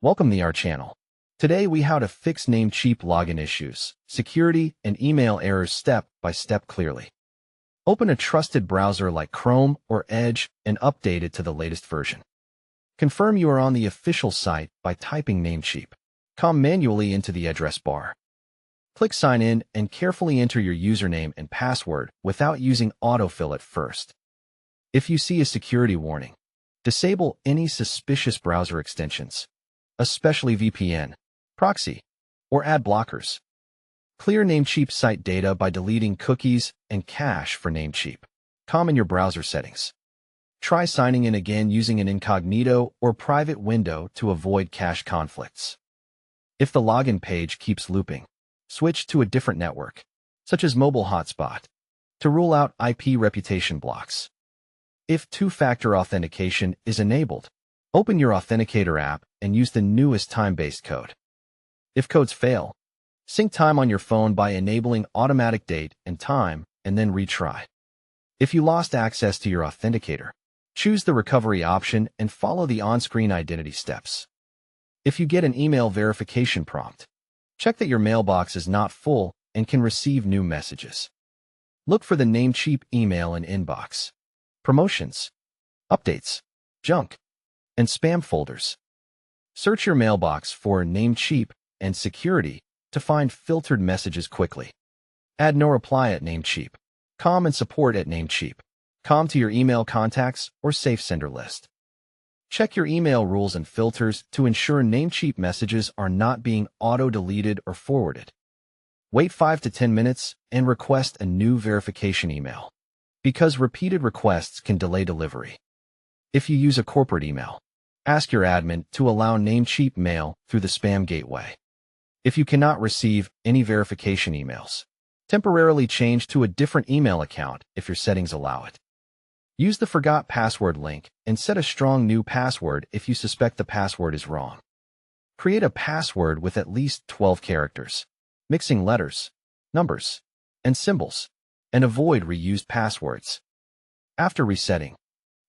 Welcome to our channel. Today we how to fix Namecheap login issues, security, and email errors step by step clearly. Open a trusted browser like Chrome or Edge and update it to the latest version. Confirm you are on the official site by typing Namecheap. Come manually into the address bar. Click Sign In and carefully enter your username and password without using autofill at first. If you see a security warning, disable any suspicious browser extensions, especially VPN, proxy, or ad blockers. Clear Namecheap site data by deleting cookies and cache for Namecheap. Come in your browser settings. Try signing in again using an incognito or private window to avoid cache conflicts. If the login page keeps looping, switch to a different network, such as mobile hotspot, to rule out IP reputation blocks. If two-factor authentication is enabled, open your Authenticator app and use the newest time-based code. If codes fail, sync time on your phone by enabling automatic date and time and then retry. If you lost access to your Authenticator, choose the recovery option and follow the on-screen identity steps. If you get an email verification prompt, check that your mailbox is not full and can receive new messages. Look for the Namecheap email and inbox, promotions, updates, junk, and spam folders. Search your mailbox for Namecheap and security to find filtered messages quickly. Add no reply at Namecheap. Com and support at Namecheap. Com to your email contacts or safe sender list. Check your email rules and filters to ensure Namecheap messages are not being auto-deleted or forwarded. Wait 5 to 10 minutes and request a new verification email, because repeated requests can delay delivery. If you use a corporate email, ask your admin to allow Namecheap mail through the spam gateway. If you cannot receive any verification emails, temporarily change to a different email account if your settings allow it. Use the Forgot Password link and set a strong new password if you suspect the password is wrong. Create a password with at least 12 characters, mixing letters, numbers, and symbols, and avoid reused passwords. After resetting,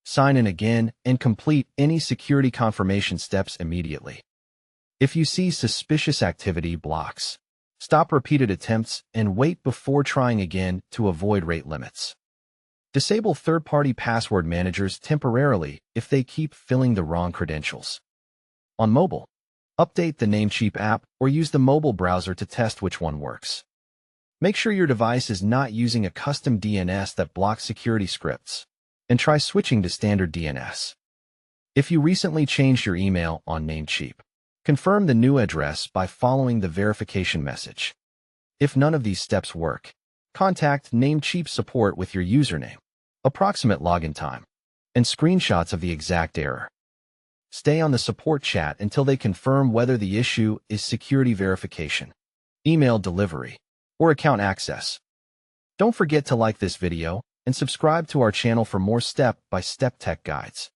sign in again and complete any security confirmation steps immediately. If you see suspicious activity blocks, stop repeated attempts and wait before trying again to avoid rate limits. Disable third-party password managers temporarily if they keep filling the wrong credentials. On mobile, update the Namecheap app or use the mobile browser to test which one works. Make sure your device is not using a custom DNS that blocks security scripts, and try switching to standard DNS. If you recently changed your email on Namecheap, confirm the new address by following the verification message. If none of these steps work, contact Namecheap support with your username, approximate login time, and screenshots of the exact error. Stay on the support chat until they confirm whether the issue is security verification, email delivery, or account access. Don't forget to like this video and subscribe to our channel for more step-by-step tech guides.